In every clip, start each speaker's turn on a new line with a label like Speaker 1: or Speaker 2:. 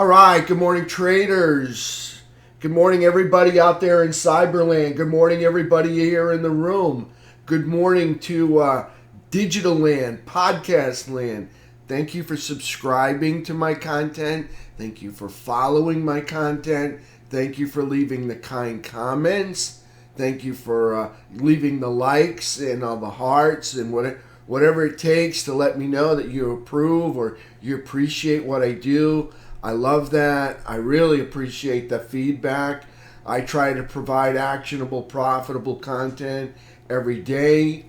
Speaker 1: All right, good morning, traders. Good morning, everybody out there in Cyberland. Good morning, everybody here in the room. Good morning to Digital Land, Podcast Land. Thank you for subscribing to my content. Thank you for following my content. Thank you for leaving the kind comments. Thank you for leaving the likes and all the hearts and whatever it takes to let me know that you approve or you appreciate what I do. I love that. I really appreciate the feedback. I try to provide actionable, profitable content every day.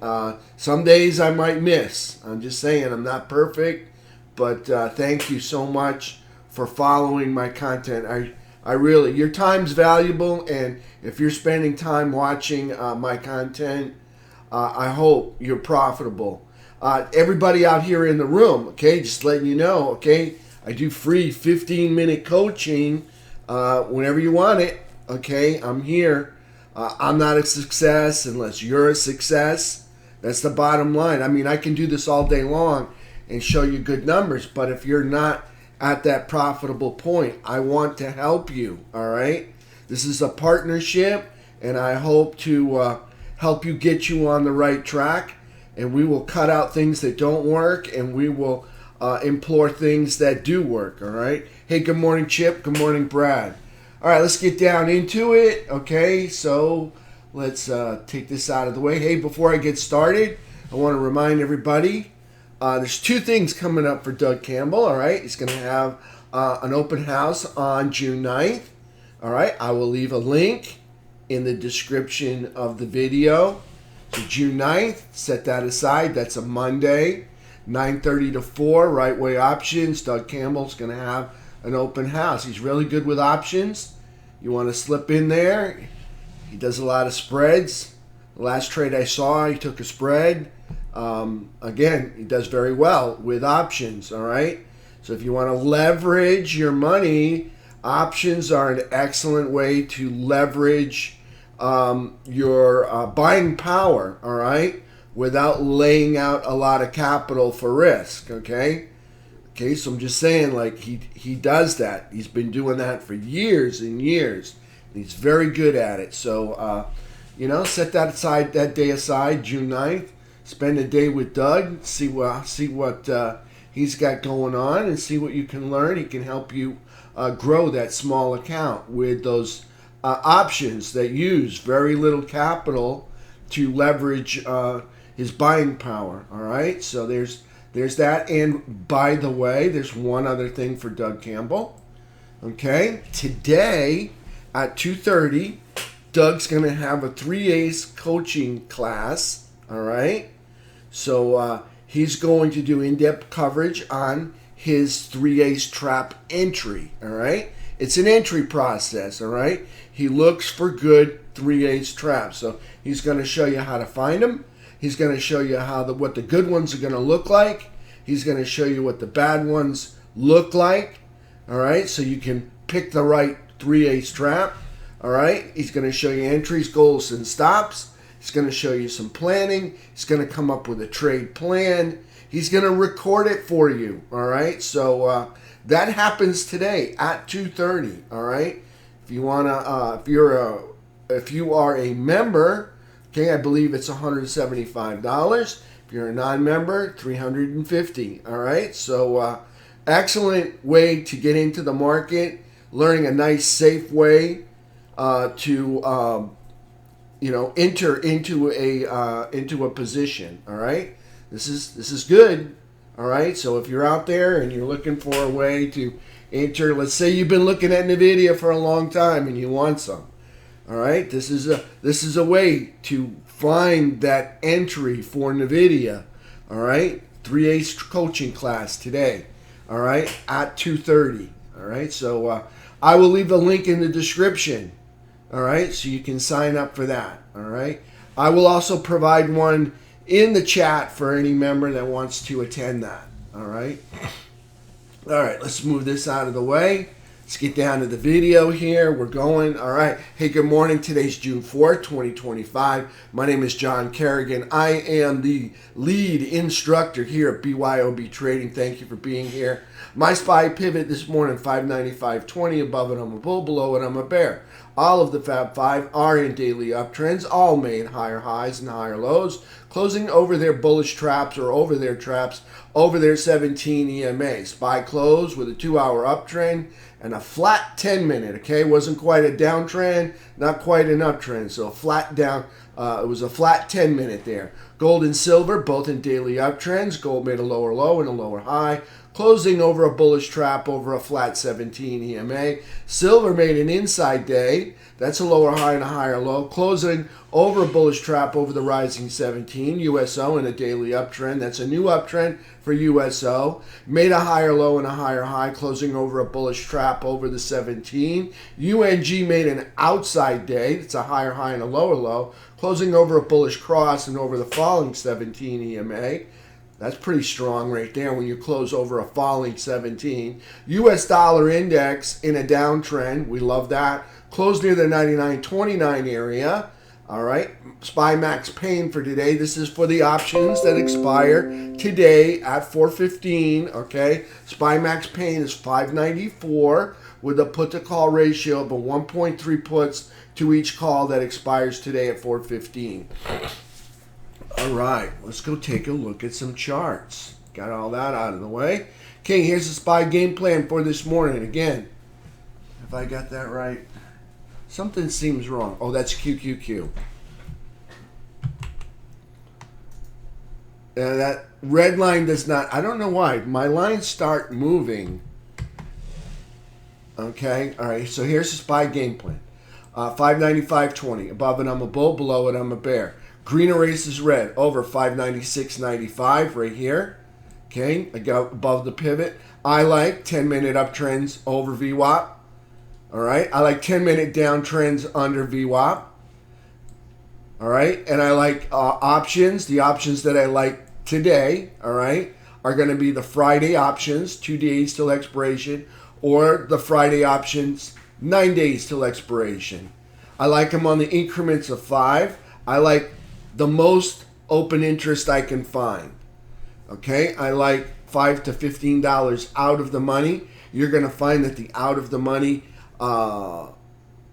Speaker 1: Some days I might miss. I'm just saying I'm not perfect, but thank you so much for following my content. I really, your time's valuable, and if you're spending time watching my content, I hope you're profitable. Everybody out here in the room, okay, just letting you know, okay, I do free 15-minute coaching whenever you want it, okay? I'm here. I'm not a success unless you're a success. That's the bottom line. I mean, I can do this all day long and show you good numbers, but if you're not at that profitable point, I want to help you, all right? This is a partnership, and I hope to help you get you on the right track, and we will cut out things that don't work, and we will implore things that do work, all right? Hey, good morning, Chip. Good morning, Brad. All right, let's get down into it, okay? So let's take this out of the way. Hey, before I get started, I want to remind everybody there's two things coming up for Doug Campbell, all right? He's going to have an open house on June 9th, all right? I will leave a link in the description of the video. So June 9th, set that aside. That's a Monday. 9:30 to 4, right way options. Doug Campbell's going to have an open house. He's really good with options. You want to slip in there. He does a lot of spreads. The last trade I saw, he took a spread. Again, he does very well with options, all right? So if you want to leverage your money, options are an excellent way to leverage your buying power, all right? Without laying out a lot of capital for risk, okay? Okay, so I'm just saying, like, he does that. He's been doing that for years and years. And he's very good at it. So, set that day aside, June 9th. Spend a day with Doug. See what he's got going on and see what you can learn. He can help you grow that small account with those options that use very little capital to leverage his buying power, all right? So there's that. And by the way, there's one other thing for Doug Campbell, okay? Today at 2:30, Doug's going to have a 3-ace coaching class, all right? So he's going to do in-depth coverage on his 3-ace trap entry, all right? It's an entry process, all right? He looks for good 3-ace traps. So he's going to show you how to find them. He's going to show you what the good ones are going to look like. He's going to show you what the bad ones look like. All right, so you can pick the right 3-ace trap. All right, he's going to show you entries, goals, and stops. He's going to show you some planning. He's going to come up with a trade plan. He's going to record it for you. All right, so that happens today at 2:30. All right, if you wanna, if you are a member. Okay, I believe it's $175. If you're a non-member, $350. All right, so excellent way to get into the market, learning a nice, safe way to enter into a position. All right, this is good. All right, so if you're out there and you're looking for a way to enter, let's say you've been looking at NVIDIA for a long time and you want some. All right, this is a way to find that entry for NVIDIA. All right, 3-ace coaching class today. All right, at 2:30. All right, so I will leave the link in the description. All right, so you can sign up for that. All right, I will also provide one in the chat for any member that wants to attend that. All right, let's move this out of the way. Let's get down to the video here. We're going. All right. Hey, good morning. Today's June 4th, 2025. My name is John Kerrigan. I am the lead instructor here at BYOB Trading. Thank you for being here. My SPY pivot this morning, 595.20. Above it, I'm a bull. Below it, I'm a bear. All of the Fab 5 are in daily uptrends. All made higher highs and higher lows, closing over their bullish traps or over their traps over their 17 EMA. SPY close with a 2-hour uptrend and a flat 10-minute, okay? Wasn't quite a downtrend, not quite an uptrend. So a flat down, it was a flat 10-minute there. Gold and silver, both in daily uptrends. Gold made a lower low and a lower high, closing over a bullish trap over a flat 17 EMA. Silver made an inside day. That's a lower high and a higher low, closing over a bullish trap over the rising 17. USO in a daily uptrend. That's a new uptrend for USO. Made a higher low and a higher high, closing over a bullish trap over the 17. UNG made an outside day. It's a higher high and a lower low, closing over a bullish cross and over the falling 17 EMA. That's pretty strong right there when you close over a falling 17. US dollar index in a downtrend. We love that. Closed near the 99.29 area. All right. SPY max pain for today. This is for the options that expire today at 4:15. Okay. SPY max pain is 594 with a put to call ratio of a 1.3 puts to each call that expires today at 4:15. All right, let's go take a look at some charts. Got all that out of the way. Okay, here's the SPY game plan for this morning. Again, if I got that right, something seems wrong. Oh, that's QQQ. That red line does not, I don't know why. My lines start moving. Okay, all right, so here's the SPY game plan. 595.20. Above it, I'm a bull. Below it, I'm a bear. Green erases red over 596.95 right here. Okay, I got above the pivot. I like 10-minute uptrends over VWAP. All right, I like 10-minute downtrends under VWAP. All right, and I like options. The options that I like today, all right, are going to be the Friday options, 2 days till expiration, or the Friday options, 9 days till expiration. I like them on the increments of 5. I like the most open interest I can find. Okay, I like $5 to $15 out of the money. You're going to find that the out of the money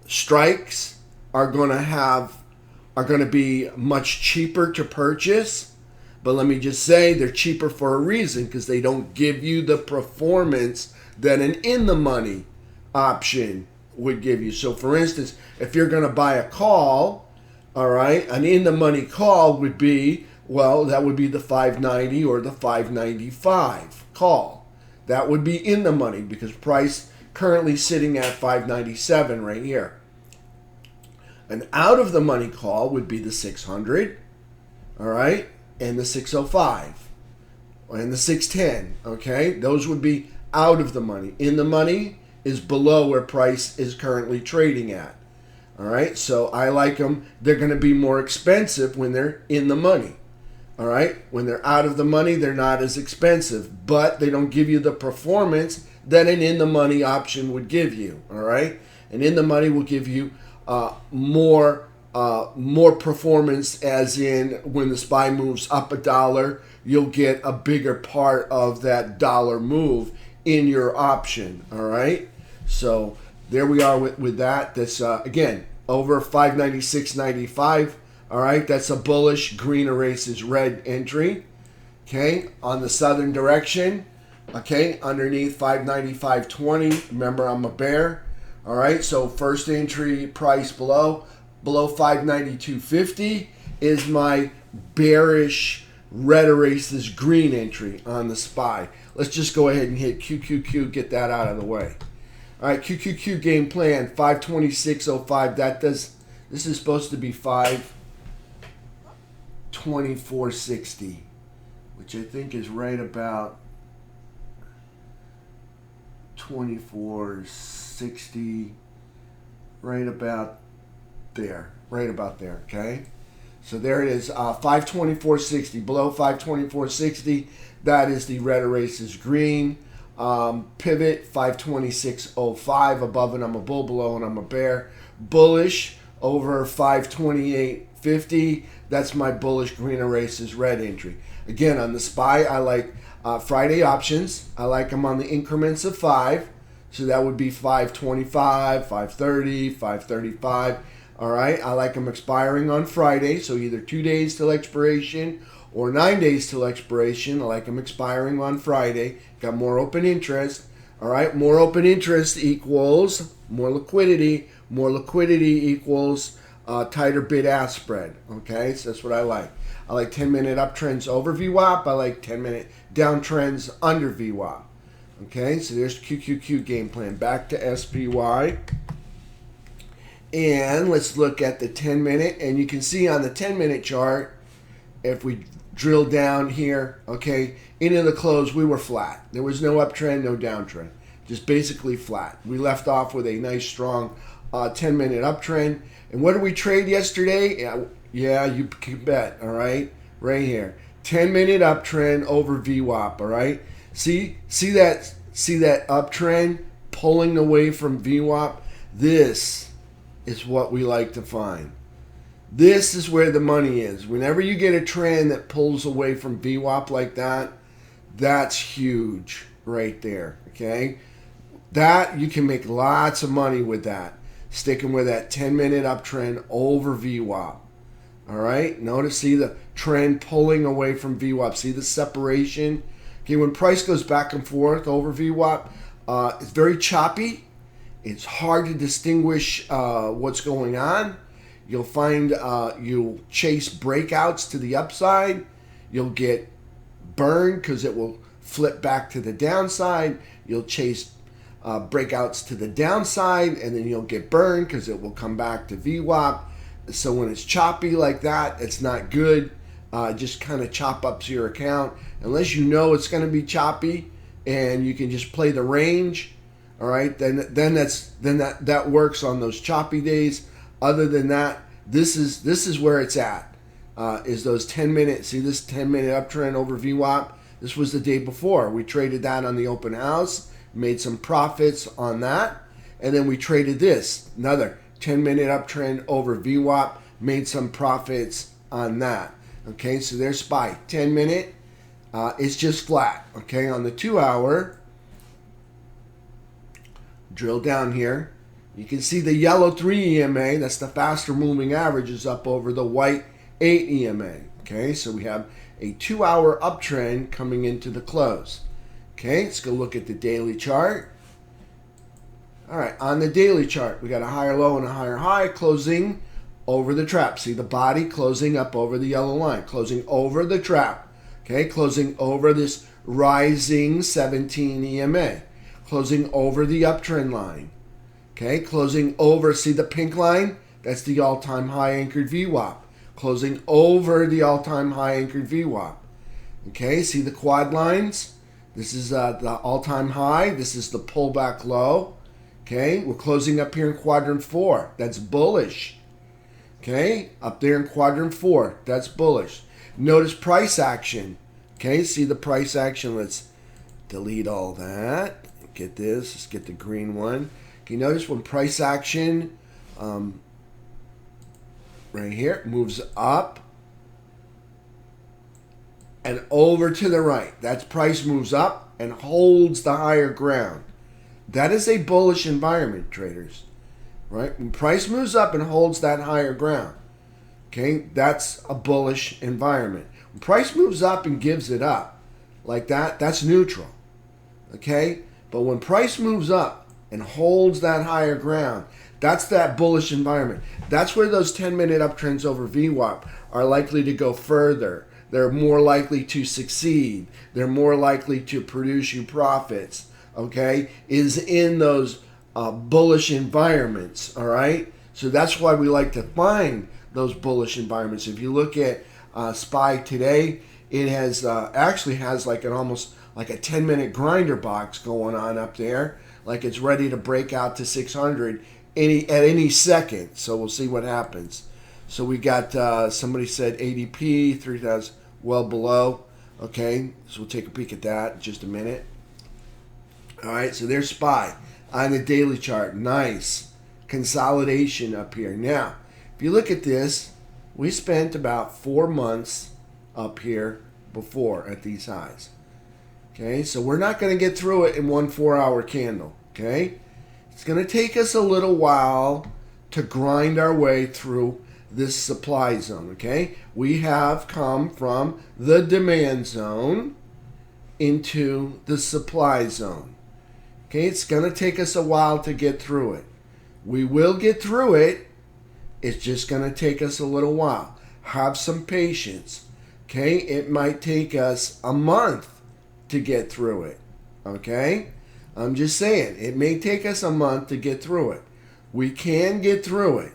Speaker 1: strikes are going to be much cheaper to purchase. But let me just say they're cheaper for a reason, because they don't give you the performance that an in the money option would give you. So for instance, if you're going to buy a call, all right, an in-the-money call would be, well, that would be the 590 or the 595 call. That would be in the money because price currently sitting at 597 right here. An out-of-the-money call would be the 600, all right, and the 605, and the 610, okay? Those would be out of the money. In the money is below where price is currently trading at. All right, so I like them. They're going to be more expensive when they're in the money. All right, when they're out of the money, they're not as expensive, but they don't give you the performance that an in the money option would give you. All right, and in the money will give you more performance, as in when the SPY moves up $1, you'll get a bigger part of that dollar move in your option. All right, so there we are with that. That's, again, over 596.95. All right, that's a bullish green erases red entry. Okay, on the southern direction. Okay, underneath 595.20. Remember, I'm a bear. All right, so first entry price below 592.50 is my bearish red erases green entry on the SPY. Let's just go ahead and hit QQQ, get that out of the way. All right, QQQ game plan, 526.05. This is supposed to be 524.60, which I think is right about 24.60, right about there, okay? So there it is, 524.60, below 524.60, that is the red erases green. Pivot 526.05 above, and I'm a bull, below and I'm a bear. Bullish over 528.50. That's my bullish green erases red entry. Again, on the SPY, I like Friday options. I like them on the increments of 5. So that would be 525, 530, 535. All right. I like them expiring on Friday. So either 2 days till expiration or 9 days till expiration. I like them expiring on Friday. Got more open interest. All right. More open interest equals more liquidity. More liquidity equals tighter bid-ask spread. Okay. So that's what I like. I like 10-minute uptrends over VWAP. I like 10-minute downtrends under VWAP. Okay, so there's QQQ game plan. Back to SPY. And let's look at the 10-minute. And you can see on the 10-minute chart, if we drill down here, okay, into the close, we were flat. There was no uptrend, no downtrend. Just basically flat. We left off with a nice, strong 10-minute uptrend. And what did we trade yesterday? Yeah, you can bet, all right? Right here. 10-minute uptrend over VWAP, all right? See that uptrend pulling away from VWAP? This is what we like to find. This is where the money is. Whenever you get a trend that pulls away from VWAP like that, that's huge right there, okay? That, you can make lots of money with that. Sticking with that 10-minute uptrend over VWAP. All right? Notice, see the trend pulling away from VWAP. See the separation? Okay, when price goes back and forth over VWAP, it's very choppy. It's hard to distinguish what's going on. You'll find you'll chase breakouts to the upside. You'll get burned because it will flip back to the downside. You'll chase breakouts to the downside, and then you'll get burned because it will come back to VWAP. So when it's choppy like that, it's not good. Just kind of chop up to your account. Unless you know it's going to be choppy and you can just play the range, all right, then that works on those choppy days. Other than that, this is where it's at. Is those 10-minute, see this 10-minute uptrend over VWAP? This was the day before. We traded that on the open house, made some profits on that, and then we traded this, another 10-minute uptrend over VWAP, made some profits on that. Okay, so there's SPY. 10-minute, it's just flat. Okay, on the 2-hour, drill down here. You can see the yellow 3 EMA, that's the faster moving average, is up over the white 8 EMA. Okay, so we have a 2-hour uptrend coming into the close. Okay, let's go look at the daily chart. All right, on the daily chart, we got a higher low and a higher high closing over the trap. See the body closing up over the yellow line, closing over the trap. Okay, closing over this rising 17 EMA, closing over the uptrend line. Okay, closing over, see the pink line? That's the all-time high anchored VWAP. Closing over the all-time high anchored VWAP. Okay, see the quad lines? This is the all-time high. This is the pullback low. Okay, we're closing up here in quadrant 4. That's bullish. Okay, up there in quadrant 4. That's bullish. Notice price action. Okay, see the price action. Let's delete all that. Get this. Let's get the green one. Okay, notice when price action right here moves up and over to the right. That's price moves up and holds the higher ground. That is a bullish environment, traders. Right? When price moves up and holds that higher ground, okay, that's a bullish environment. When price moves up and gives it up like that, that's neutral. Okay? But when price moves up and holds that higher ground, that's that bullish environment. That's where those 10-minute uptrends over VWAP are likely to go further. They're more likely to succeed. They're more likely to produce you profits. Okay, is in those bullish environments. All right, so that's why we like to find those bullish environments. If you look at SPY today, it has actually has like an almost like a 10-minute grinder box going on up there, like it's ready to break out to 600 at any second. So we'll see what happens. So we got somebody said ADP 3,000 well below. Okay, so we'll take a peek at that in just a minute. All right, so there's SPY on the daily chart. Nice consolidation up here. Now, if you look at this, we spent about 4 months up here before at these highs. Okay, so we're not going to get through it in one 4-hour candle. Okay, it's going to take us a little while to grind our way through this supply zone. Okay, we have come from the demand zone into the supply zone. Okay, it's going to take us a while to get through it. We will get through it. It's just going to take us a little while. Have some patience. Okay, it might take us a month to get through it. Okay, I'm just saying, it may take us a month to get through it. We can get through it.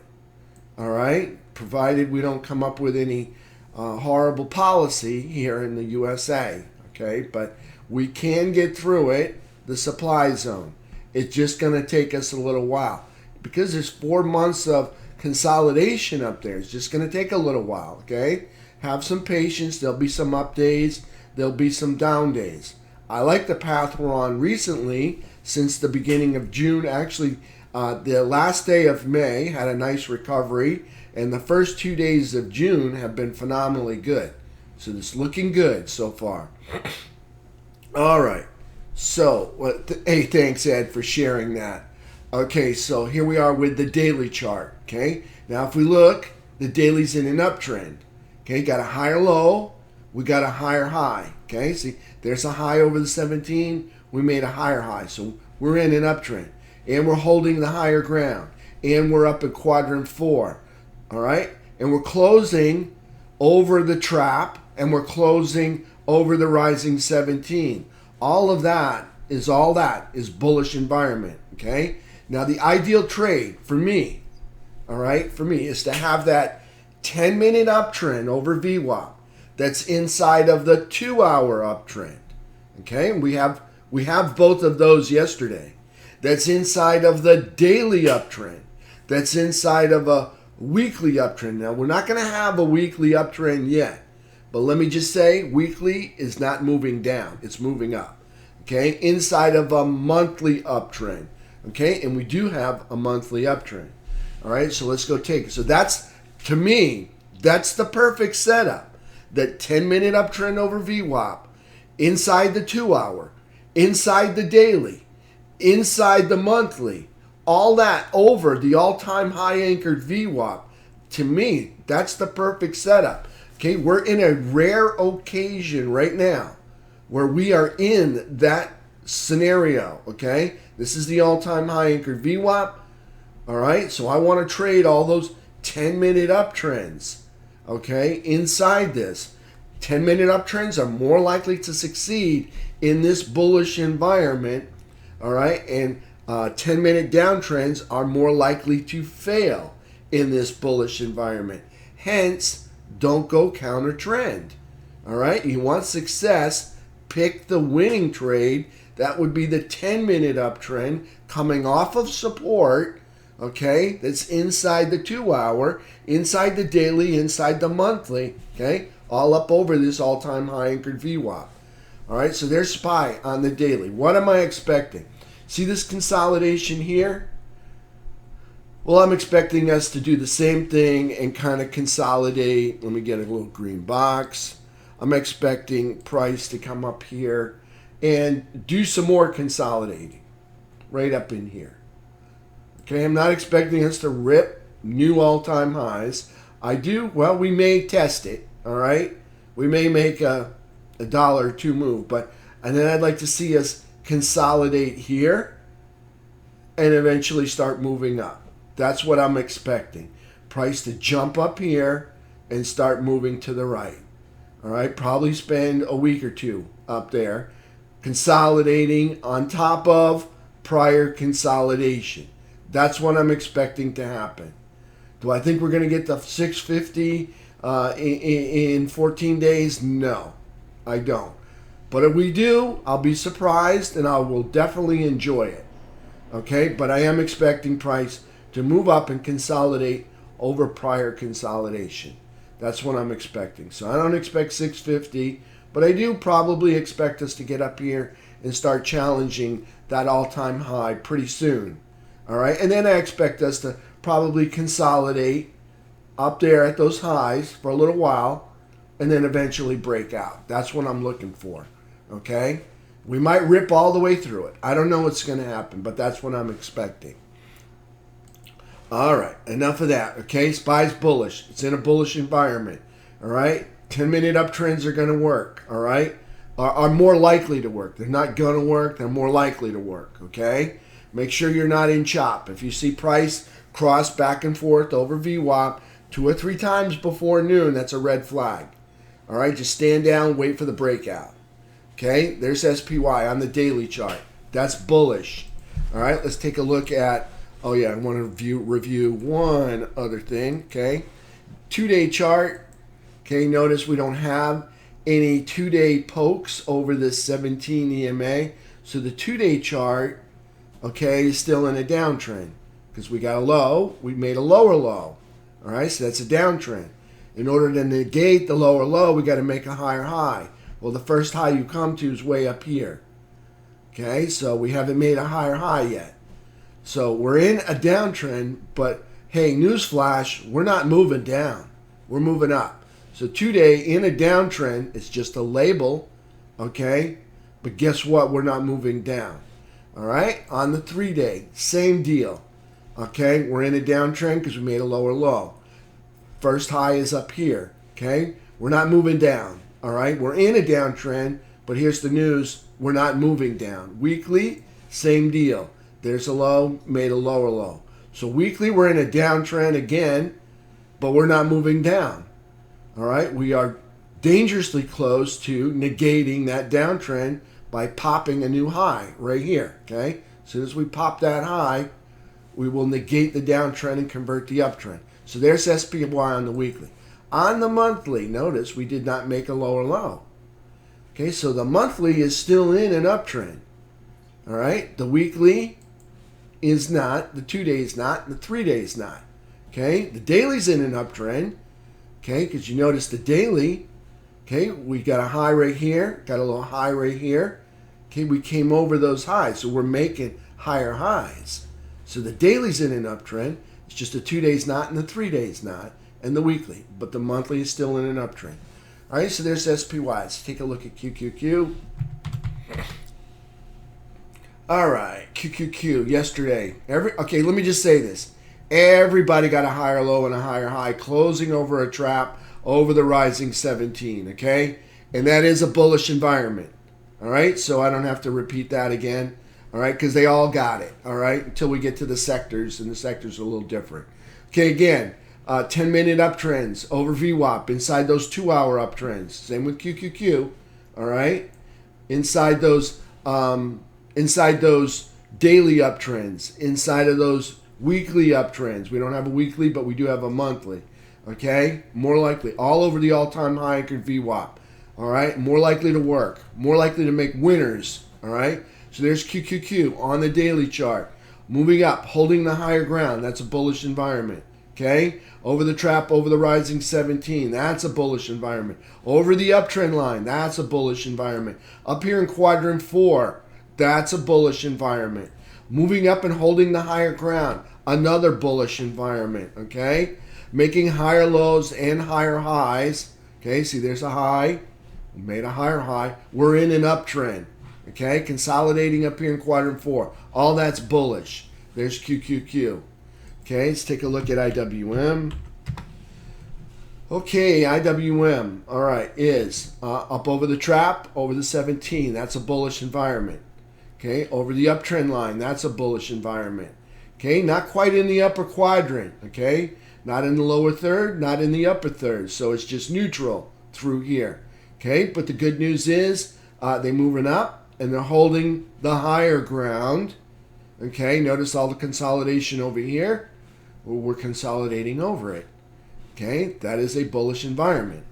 Speaker 1: All right, provided we don't come up with any horrible policy here in the USA. Okay, but we can get through it, the supply zone. It's just going to take us a little while because there's 4 months of consolidation up there. It's just going to take a little while. Okay, have some patience. There'll be some up days. There'll be some down days. I like the path we're on recently since the beginning of June. Actually, the last day of May had a nice recovery, and the first 2 days of June have been phenomenally good. So it's looking good so far. All right. So, hey, thanks, Ed, for sharing that. Okay, so here we are with the daily chart. Okay, now if we look, the daily's in an uptrend. Okay, got a higher low, we got a higher high. Okay, see, there's a high over the 17, we made a higher high. So we're in an uptrend, and we're holding the higher ground, and we're up in quadrant 4. All right, and we're closing over the trap, and we're closing over the rising 17. All that is bullish environment. Okay, now the ideal trade for me, all right, for me is to have that 10-minute uptrend over VWAP that's inside of the 2-hour uptrend. Okay, we have both of those yesterday. That's inside of the daily uptrend. That's inside of a weekly uptrend. Now we're not going to have a weekly uptrend yet, but let me just say, weekly is not moving down; it's moving up. Okay, inside of a monthly uptrend. Okay, and we do have a monthly uptrend. All right, so let's go take it. So that's, to me, that's the perfect setup. That 10-minute uptrend over VWAP, inside the 2-hour, inside the daily, inside the monthly, all that over the all-time high anchored VWAP. To me, that's the perfect setup. Okay, we're in a rare occasion right now where we are in that scenario. Okay, this is the all-time high anchored VWAP. All right, so I want to trade all those 10-minute uptrends. Okay, inside this, 10-minute uptrends are more likely to succeed in this bullish environment. All right, and 10-minute downtrends are more likely to fail in this bullish environment. Hence, don't go counter trend. All right, you want success, pick the winning trade. That would be the 10-minute uptrend coming off of support. Okay, that's inside the 2-hour, inside the daily, inside the monthly. Okay, all up over this all-time high anchored VWAP. All right, so there's SPY on the daily. What am I expecting? See this consolidation here? Well, I'm expecting us to do the same thing and kind of consolidate. Let me get a little green box. I'm expecting price to come up here and do some more consolidating right up in here. Okay, I'm not expecting us to rip new all-time highs. We may test it, all right? We may make a dollar or two move, and then I'd like to see us consolidate here and eventually start moving up. That's what I'm expecting. Price to jump up here and start moving to the right. All right, probably spend a week or two up there consolidating on top of prior consolidation. That's what I'm expecting to happen. Do I think we're going to get to 650 in 14 days? No, I don't. But if we do, I'll be surprised and I will definitely enjoy it. Okay, but I am expecting price to move up and consolidate over prior consolidation. That's what I'm expecting. So I don't expect 650, but I do probably expect us to get up here and start challenging that all-time high pretty soon. All right, and then I expect us to probably consolidate up there at those highs for a little while, and then eventually break out. That's what I'm looking for. Okay, we might rip all the way through it. I don't know what's going to happen, but that's what I'm expecting. All right, enough of that. Okay, SPY's bullish. It's in a bullish environment. All right, 10-minute uptrends are going to work. All right, are more likely to work. They're not going to work. They're more likely to work. Okay, make sure you're not in chop. If you see price cross back and forth over VWAP 2 or 3 times before noon, that's a red flag. All right, just stand down, wait for the breakout. Okay, there's SPY on the daily chart. That's bullish. All right, let's take a look at, oh yeah, I want to review one other thing. Okay, 2-day chart. Okay, notice we don't have any 2-day pokes over this 17 EMA. So the 2-day chart, okay, is still in a downtrend because we got a low. We made a lower low. All right, so that's a downtrend. In order to negate the lower low, we got to make a higher high. Well, the first high you come to is way up here. Okay, so we haven't made a higher high yet. So we're in a downtrend, but hey, newsflash, we're not moving down. We're moving up. So 2-day in a downtrend, it's just a label, okay? But guess what? We're not moving down. All right, on the 3-day, same deal. Okay, we're in a downtrend because we made a lower low. First high is up here, okay? We're not moving down, all right? We're in a downtrend, but here's the news. We're not moving down. Weekly, same deal. There's a low, made a lower low. So weekly, we're in a downtrend again, but we're not moving down, all right? We are dangerously close to negating that downtrend by popping a new high right here, okay? As soon as we pop that high, we will negate the downtrend and convert the uptrend. So there's SPY on the weekly. On the monthly, notice we did not make a lower low. Okay, so the monthly is still in an uptrend. All right, the weekly is not, the 2-day is not, the 3-day is not. Okay, the daily's in an uptrend. Okay, because you notice the daily, okay, we got a high right here, got a little high right here. Okay, we came over those highs, so we're making higher highs. So the daily's in an uptrend. It's just the 2-day's not and the 3-day's not, and the weekly. But the monthly is still in an uptrend. All right, so there's SPY. Let's take a look at QQQ. All right, QQQ yesterday. Okay, let me just say this. Everybody got a higher low and a higher high, closing over a trap over the rising 17, okay? And that is a bullish environment. All right, so I don't have to repeat that again. All right, because they all got it, all right, until we get to the sectors, and the sectors are a little different. Okay, again, 10-minute uptrends over VWAP inside those 2-hour uptrends. Same with QQQ, all right? Inside those daily uptrends, inside of those weekly uptrends. We don't have a weekly, but we do have a monthly, okay? More likely, all over the all-time high anchored VWAP, all right? More likely to work, more likely to make winners, all right? So there's QQQ on the daily chart. Moving up, holding the higher ground. That's a bullish environment. Okay? Over the trap, over the rising 17. That's a bullish environment. Over the uptrend line. That's a bullish environment. Up here in quadrant 4. That's a bullish environment. Moving up and holding the higher ground. Another bullish environment. Okay? Making higher lows and higher highs. Okay? See, there's a high. We made a higher high. We're in an uptrend. Okay, consolidating up here in quadrant 4. All that's bullish. There's QQQ. Okay, let's take a look at IWM. Okay, IWM, all right, is up over the trap, over the 17. That's a bullish environment. Okay, over the uptrend line, that's a bullish environment. Okay, not quite in the upper quadrant. Okay, not in the lower third, not in the upper third. So it's just neutral through here. Okay, but the good news is they're moving up. And they're holding the higher ground. Okay, notice all the consolidation over here. Well, we're consolidating over it. Okay, that is a bullish environment.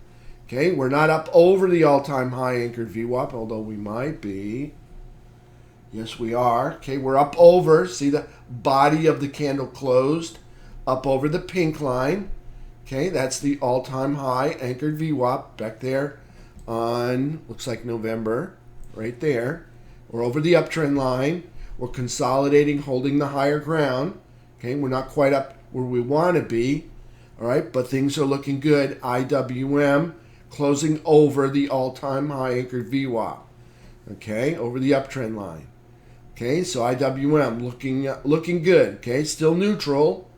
Speaker 1: Okay, we're not up over the all-time high anchored VWAP, although we might be. Yes, we are. Okay, we're up over. See the body of the candle closed. Up over the pink line. Okay, that's the all-time high anchored VWAP back there on, looks like November. Right there. We're over the uptrend line. We're consolidating, holding the higher ground. Okay, we're not quite up where we want to be. All right, but things are looking good. IWM closing over the all-time high anchored VWAP. Okay, over the uptrend line. Okay, so IWM looking good. Okay, still neutral.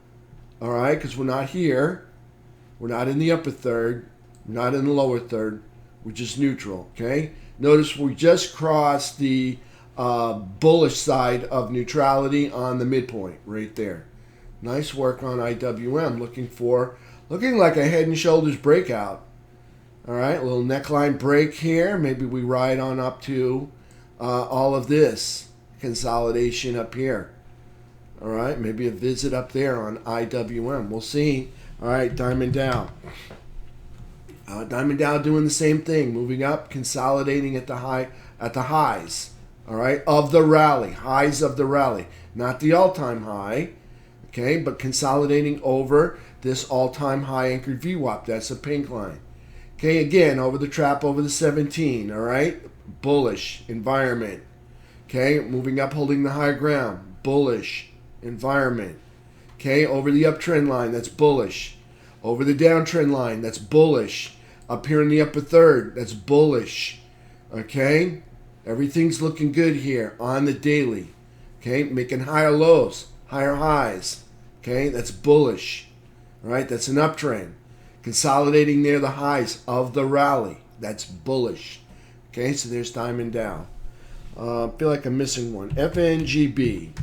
Speaker 1: All right, because we're not here. We're not in the upper third. We're not in the lower third. We're just neutral. Okay, notice we just crossed the bullish side of neutrality on the midpoint right there. Nice work on IWM. Looking like a head and shoulders breakout. All right, a little neckline break here. Maybe we ride on up to all of this consolidation up here. All right, maybe a visit up there on IWM. We'll see. All right, Diamond Dow. Diamond Dow doing the same thing, moving up, consolidating at the highs. All right, of the rally, highs of the rally, not the all-time high. Okay, but consolidating over this all-time high anchored VWAP. That's a pink line. Okay, again, over the trap, over the 17. All right, bullish environment. Okay, moving up, holding the high ground. Bullish environment. Okay, over the uptrend line, that's bullish. Over the downtrend line, that's bullish. Up here in the upper third, that's bullish. Okay, everything's looking good here on the daily. Okay, making higher lows, higher highs. Okay, that's bullish. All right, that's an uptrend. Consolidating near the highs of the rally. That's bullish. Okay, so there's Diamond Dow. Feel like I'm missing one. FNGB.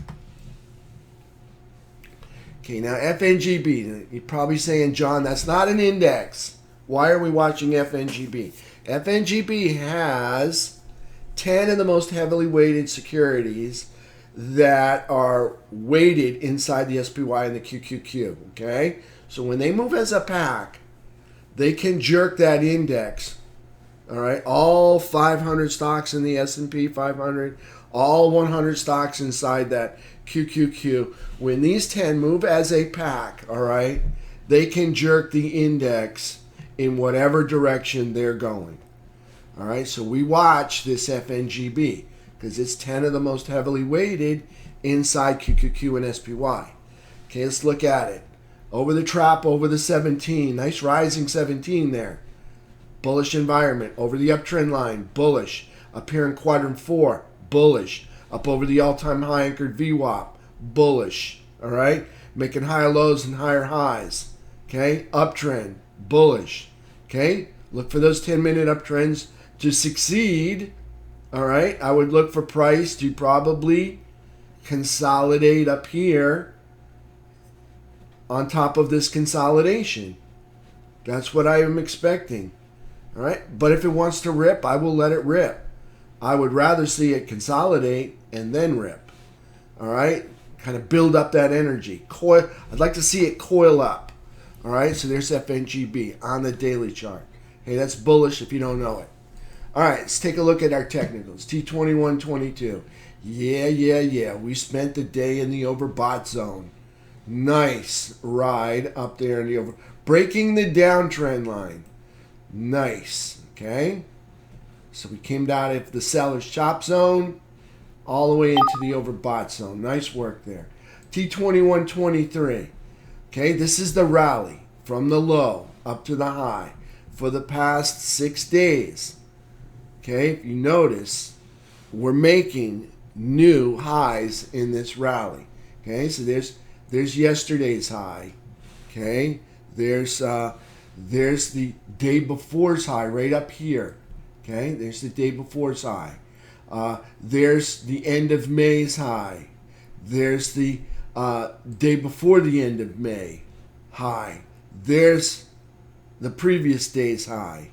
Speaker 1: Okay, now FNGB. You're probably saying, John, that's not an index. Why are we watching FNGB? FNGB has 10 of the most heavily weighted securities that are weighted inside the SPY and the QQQ. Okay, so when they move as a pack, they can jerk that index. All right, all 500 stocks in the S&P 500, all 100 stocks inside that QQQ. When these 10 move as a pack, all right, they can jerk the index in whatever direction they're going. All right, so we watch this FNGB because it's 10 of the most heavily weighted inside QQQ and SPY. Okay, let's look at it. Over the trap, over the 17. Nice rising 17 there. Bullish environment. Over the uptrend line, bullish. Up here in quadrant 4, bullish. Up over the all-time high anchored VWAP, bullish. All right? Making higher lows and higher highs. Okay? Uptrend, bullish. Okay? Look for those 10-minute uptrends to succeed. All right? I would look for price to probably consolidate up here on top of this consolidation. That's what I am expecting. All right? But if it wants to rip, I will let it rip. I would rather see it consolidate and then rip. All right? Kind of build up that energy. Coil. I'd like to see it coil up. All right? So there's FNGB on the daily chart. Hey, that's bullish if you don't know it. All right, let's take a look at our technicals. T2122. Yeah. We spent the day in the overbought zone. Nice ride up there in the over. Breaking the downtrend line. Nice. Okay? So we came down of the seller's chop zone all the way into the overbought zone. Nice work there. T2123. Okay, this is the rally from the low up to the high for the past 6 days. Okay, if you notice, we're making new highs in this rally. Okay, so there's yesterday's high. Okay, there's the day before's high right up here. Okay, there's the day before's high. There's the end of May's high. There's the day before the end of May high. There's the previous day's high.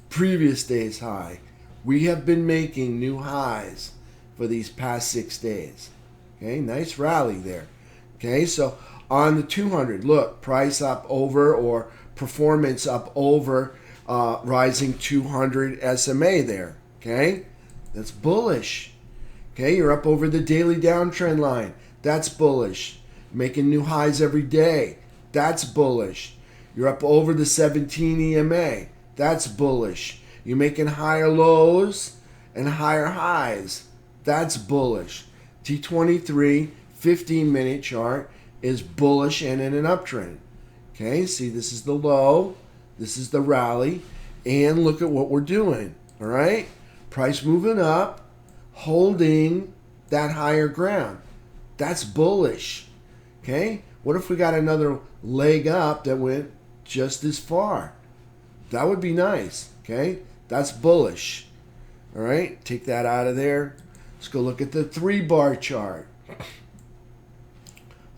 Speaker 1: Previous day's high. We have been making new highs for these past 6 days. Okay, nice rally there. Okay, so on the 200, look, price up over or performance up over rising 200 SMA there. Okay, that's bullish. Okay, you're up over the daily downtrend line. That's bullish. Making new highs every day. That's bullish. You're up over the 17 EMA. That's bullish. You're making higher lows and higher highs. That's bullish. T23 15-minute chart is bullish and in an uptrend. Okay, see, this is the low, this is the rally, and look at what we're doing. All right, price moving up, holding that higher ground. That's bullish. Okay, what if we got another leg up that went just as far? That would be nice. Okay, that's bullish. All right, take that out of there. Let's go look at the 3-bar chart.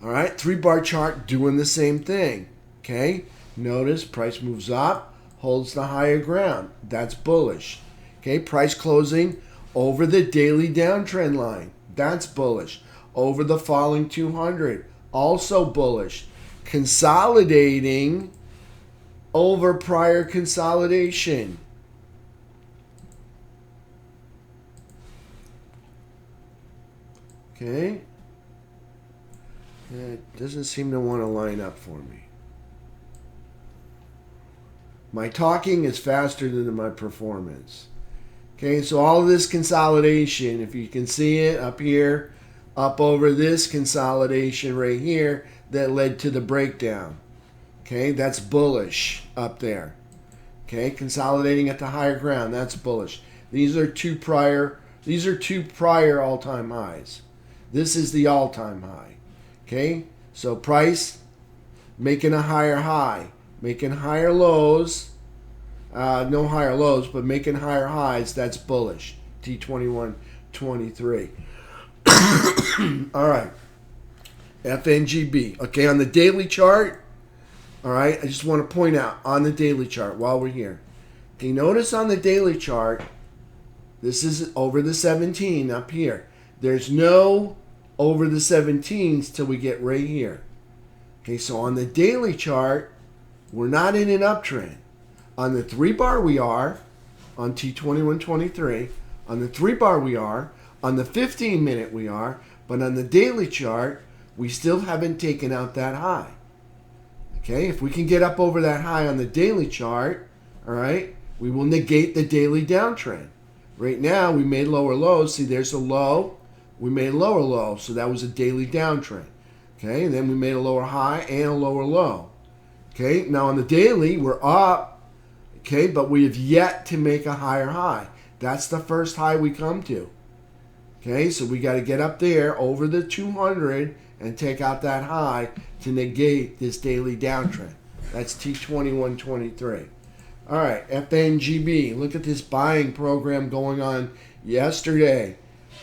Speaker 1: All right, 3-bar chart doing the same thing. Okay, notice price moves up, holds the higher ground. That's bullish. Okay, price closing over the daily downtrend line. That's bullish. Over the falling 200. Also bullish. Consolidating over prior consolidation. Okay. It doesn't seem to want to line up for me. My talking is faster than my performance. Okay, so all of this consolidation, if you can see it up here, up over this consolidation right here that led to the breakdown. Okay, that's bullish up there. Okay, consolidating at the higher ground, that's bullish. These are two prior all-time highs. This is the all-time high. Okay, so price making a higher high, making higher lows, no higher lows, but making higher highs, that's bullish. T21, 23. All right, FNGB. Okay, on the daily chart, all right, I just want to point out on the daily chart while we're here. Okay, notice on the daily chart, this is over the 17 up here. There's no over the 17s till we get right here. Okay, so on the daily chart, we're not in an uptrend. On the 3-bar we are, on T2123. On the 3-bar we are, on the 15-minute we are, but on the daily chart, we still haven't taken out that high. Okay, if we can get up over that high on the daily chart, all right, we will negate the daily downtrend. Right now, we made lower lows. See, there's a low. We made a lower low, so that was a daily downtrend. Okay, and then we made a lower high and a lower low. Okay, now on the daily, we're up. Okay, but we have yet to make a higher high. That's the first high we come to. Okay, so we got to get up there over the 200 and take out that high to negate this daily downtrend. That's T2123. All right, FNGB. Look at this buying program going on yesterday.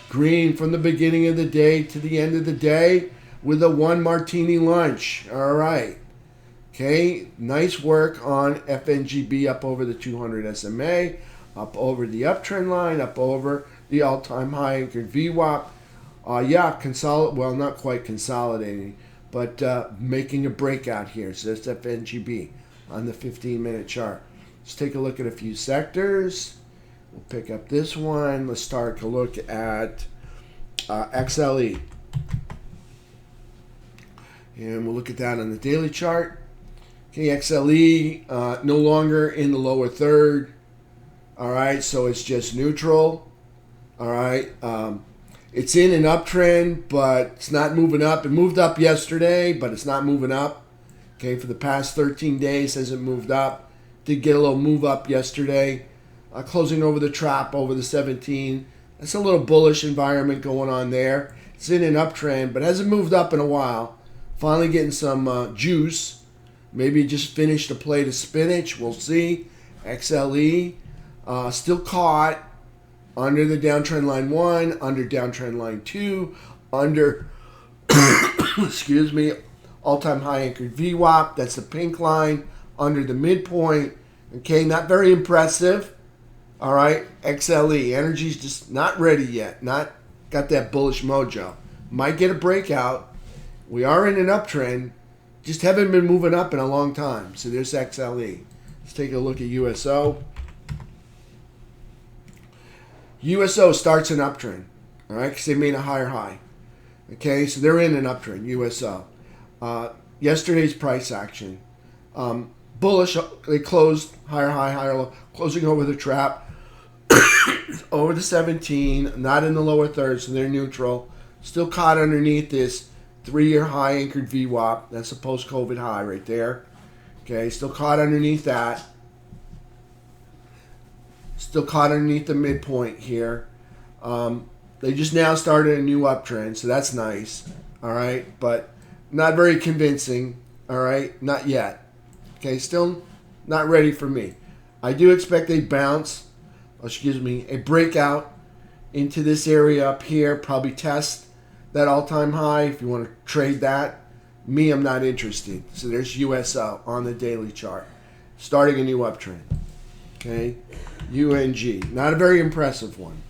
Speaker 1: Green from the beginning of the day to the end of the day with a 1 martini lunch. All right. Okay, nice work on FNGB up over the 200 SMA, up over the uptrend line, up over the all-time high anchored VWAP. Well, not quite consolidating, but making a breakout here. So that's FNGB on the 15-minute chart. Let's take a look at a few sectors. We'll pick up this one. Let's start to look at XLE. And we'll look at that on the daily chart. Okay, XLE no longer in the lower third. All right, so it's just neutral. All right, it's in an uptrend, but it's not moving up. It moved up yesterday, but it's not moving up. Okay, for the past 13 days, hasn't moved up. Did get a little move up yesterday. Closing over the trap over the 17. That's a little bullish environment going on there. It's in an uptrend, but hasn't moved up in a while. Finally getting some juice. Maybe just finished a plate of spinach. We'll see. XLE still caught under the downtrend line 1, under downtrend line 2, under, excuse me, all-time high anchored VWAP. That's the pink line under the midpoint. Okay, not very impressive. All right, XLE. Energy's just not ready yet. Not got that bullish mojo. Might get a breakout. We are in an uptrend. Just haven't been moving up in a long time. So there's XLE. Let's take a look at USO. USO starts an uptrend. All right, because they made a higher high. Okay, so they're in an uptrend, USO. Yesterday's price action. Bullish, they closed higher high, higher low, closing over the trap, over the 17, not in the lower third, so they're neutral. Still caught underneath this 3-year high anchored VWAP. That's the post-COVID high right there. Okay, still caught underneath that. Still caught underneath the midpoint here. They just now started a new uptrend, so that's nice. All right, but not very convincing. All right, not yet. Okay, still not ready for me. I do expect a bounce, a breakout into this area up here, probably test that all-time high if you want to trade that. Me, I'm not interested. So there's USO on the daily chart, starting a new uptrend. Okay, UNG, not a very impressive one.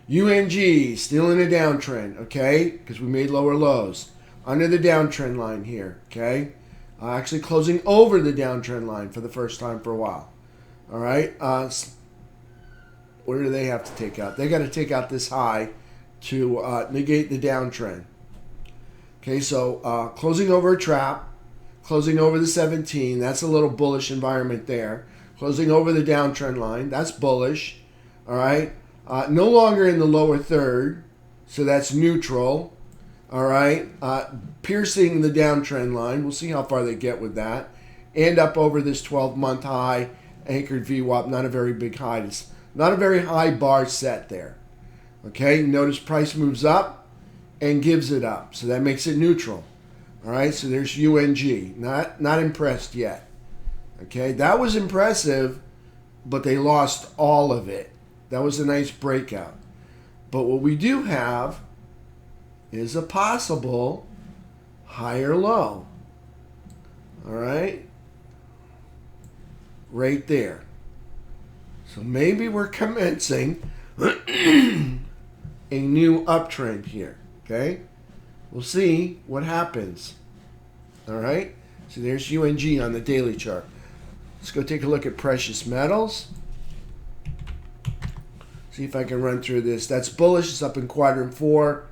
Speaker 1: UNG, still in a downtrend, okay, because we made lower lows. Under the downtrend line here, okay? Actually closing over the downtrend line for the first time for a while. All right, what do they have to take out? They got to take out this high to negate the downtrend. Okay, so closing over a trap, closing over the 17, that's a little bullish environment there. Closing over the downtrend line, that's bullish. All right, no longer in the lower third, so that's neutral. All right, piercing the downtrend line. We'll see how far they get with that. And up over this 12-month high, anchored VWAP, not a very big high. It's not a very high bar set there. Okay, notice price moves up and gives it up, so that makes it neutral. All right, so there's UNG. Not impressed yet. Okay, that was impressive, but they lost all of it. That was a nice breakout. But what we do have is a possible higher low. All right? Right there. So maybe we're commencing a new uptrend here. Okay? We'll see what happens. All right? So there's UNG on the daily chart. Let's go take a look at precious metals. See if I can run through this. That's bullish. It's up in quadrant 4.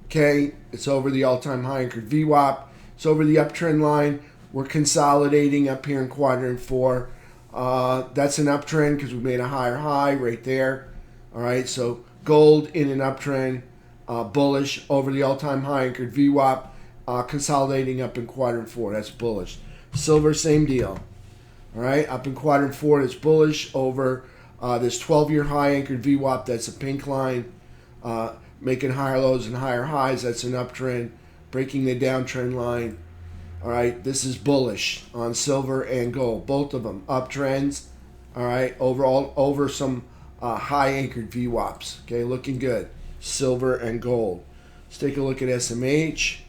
Speaker 1: Okay, it's over the all-time high anchored VWAP. It's over the uptrend line. We're consolidating up here in quadrant 4. That's an uptrend because we made a higher high right there. All right, so gold in an uptrend, bullish over the all-time high anchored VWAP, consolidating up in quadrant 4. That's bullish. Silver, same deal. All right, up in quadrant 4, it's bullish over this 12-year high anchored VWAP. That's a pink line. Making higher lows and higher highs, that's an uptrend, breaking the downtrend line. All right, this is bullish on silver and gold, both of them uptrends. All right, over some high anchored VWAPs. Okay, looking good, silver and gold. Let's take a look at SMH.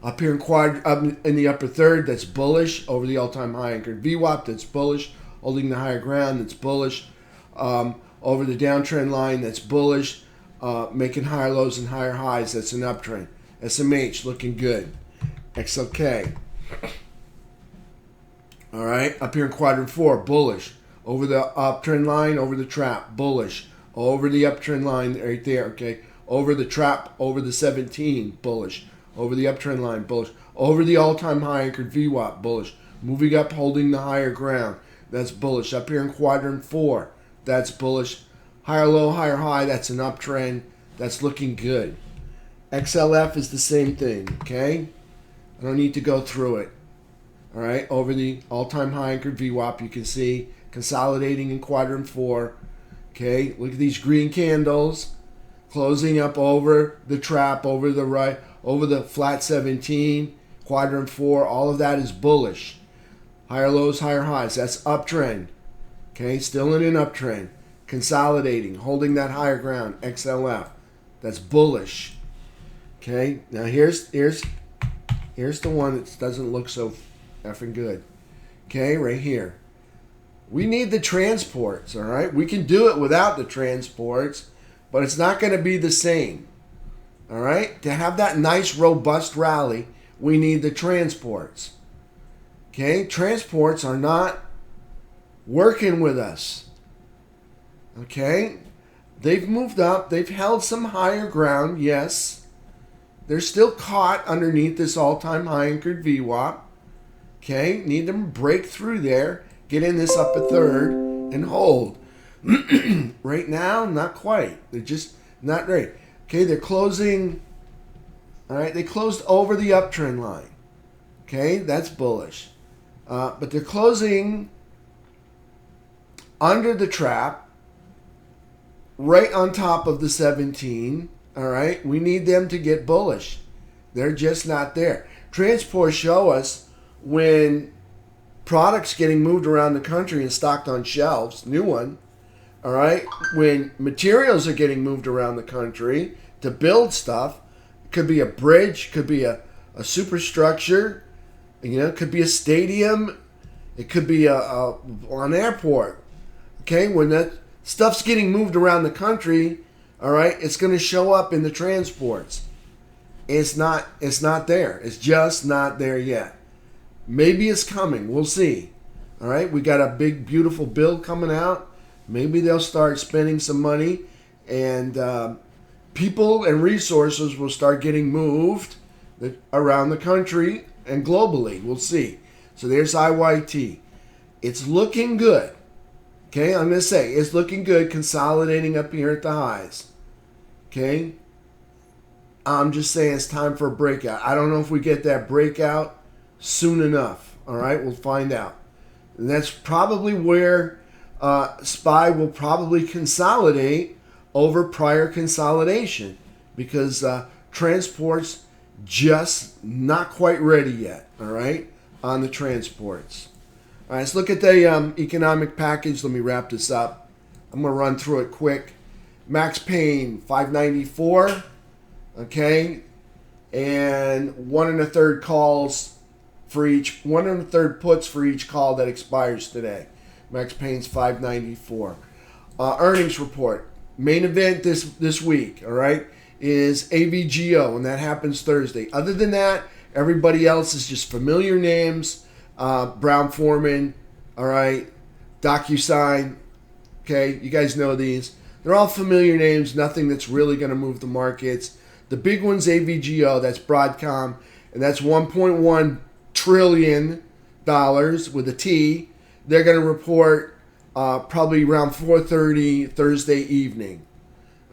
Speaker 1: Up here in the upper third, that's bullish over the all-time high anchored VWAP. That's bullish, holding the higher ground. That's bullish. Over the downtrend line, that's bullish, making higher lows and higher highs, that's an uptrend. SMH looking good. XLK. All right, up here in quadrant 4, bullish. Over the uptrend line, over the trap, bullish. Over the uptrend line right there, okay. Over the trap, over the 17, bullish. Over the uptrend line, bullish. Over the all-time high anchored VWAP, bullish. Moving up, holding the higher ground, that's bullish. Up here in quadrant 4, that's bullish. Higher low, higher high, that's an uptrend. That's looking good. XLF is the same thing, okay? I don't need to go through it. All right, over the all-time high anchored VWAP, you can see consolidating in quadrant 4. Okay, look at these green candles closing up over the trap, over the right, over the flat 17, quadrant 4. All of that is bullish. Higher lows, higher highs. That's uptrend. Okay, still in an uptrend. Consolidating, holding that higher ground, XLF. That's bullish. Okay, now here's the one that doesn't look so effing good. Okay, right here. We need the transports, all right? We can do it without the transports, but it's not going to be the same. All right? To have that nice, robust rally, we need the transports. Okay? Transports are not working with us. Okay? They've moved up. They've held some higher ground, yes. They're still caught underneath this all-time high anchored VWAP. Okay? Need them to break through there, get in this upper third, and hold. Right now, not quite. They're just not right. Okay, they're closing. All right, they closed over the uptrend line. Okay, that's bullish. But they're closing under the trap, right on top of the 17. All right, we need them to get bullish. They're just not there. Transports show us when products getting moved around the country and stocked on shelves, new one. All right, when materials are getting moved around the country to build stuff, it could be a bridge, could be a superstructure, could be a stadium, it could be an airport. Okay, when that stuff's getting moved around the country, all right, it's going to show up in the transports. It's not there. It's just not there yet. Maybe it's coming. We'll see. All right, we got a big, beautiful bill coming out. Maybe they'll start spending some money, and people and resources will start getting moved around the country and globally. We'll see. So there's IYT. It's looking good. Okay, I'm going to say it's looking good, consolidating up here at the highs. Okay, I'm just saying it's time for a breakout. I don't know if we get that breakout soon enough. All right, we'll find out. And that's probably where SPY will probably consolidate over prior consolidation, because transport's just not quite ready yet. All right, on the transports. All right, let's look at the economic package. Let me wrap this up. I'm going to run through it quick. Max Payne, 594. Okay, and 1 1/3 calls for each, 1 1/3 puts for each call that expires today. Max Payne's 594. Earnings report. Main event this week, all right, is AVGO, and that happens Thursday. Other than that, everybody else is just familiar names. Brown-Forman, all right, DocuSign, okay, you guys know these. They're all familiar names, nothing that's really going to move the markets. The big one's AVGO, that's Broadcom, and that's $1.1 trillion with a T. They're going to report probably around 4:30 Thursday evening.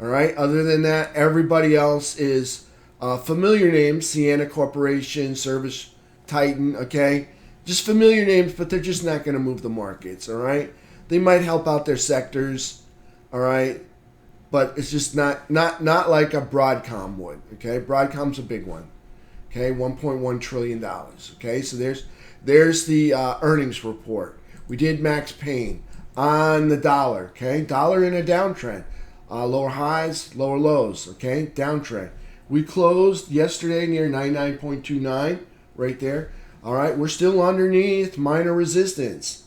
Speaker 1: All right. Other than that, everybody else is familiar names: Ciena Corporation, Service Titan. Okay, just familiar names, but they're just not going to move the markets. All right. They might help out their sectors. All right, but it's just not like a Broadcom would. Okay, Broadcom's a big one. Okay, $1.1 trillion. Okay, so there's the earnings report. We did Max Payne on the dollar. Okay, dollar in a downtrend. Lower highs, lower lows. Okay, downtrend. We closed yesterday near 99.29, right there. All right, we're still underneath minor resistance.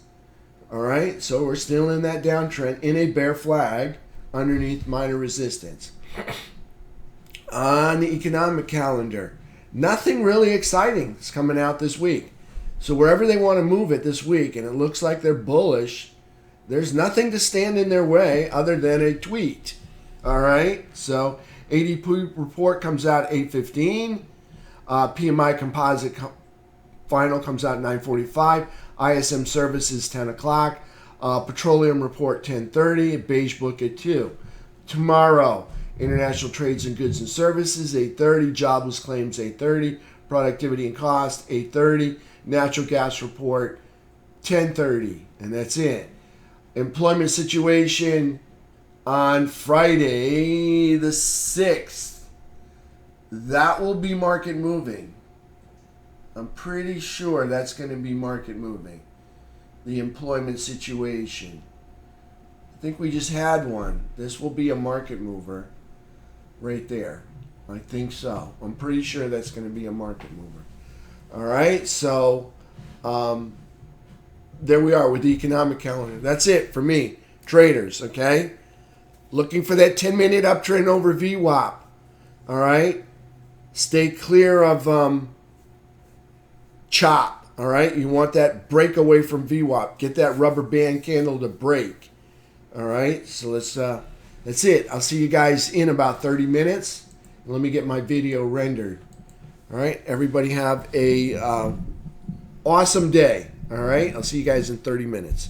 Speaker 1: All right, so we're still in that downtrend in a bear flag underneath minor resistance. On the economic calendar, nothing really exciting is coming out this week. So wherever they want to move it this week, and it looks like they're bullish, there's nothing to stand in their way other than a tweet. All right, so ADP report comes out 8:15. PMI composite final comes out 9:45. ISM services 10 o'clock. Petroleum report 10:30. Beige book at 2. Tomorrow, international trades and goods and services 8:30. Jobless claims 8:30. Productivity and cost 8:30. Natural gas report 10:30, and that's it. Employment situation on Friday the 6th. That will be market moving. I'm pretty sure that's going to be market moving. The employment situation. I think we just had one. This will be a market mover right there. I think so. I'm pretty sure that's going to be a market mover. All right, so there we are with the economic calendar. That's it for me, traders, okay? Looking for that 10-minute uptrend over VWAP. All right? Stay clear of chop. All right? You want that break away from VWAP. Get that rubber band candle to break. All right? So that's it. I'll see you guys in about 30 minutes. Let me get my video rendered. All right? Everybody have a awesome day. All right? I'll see you guys in 30 minutes.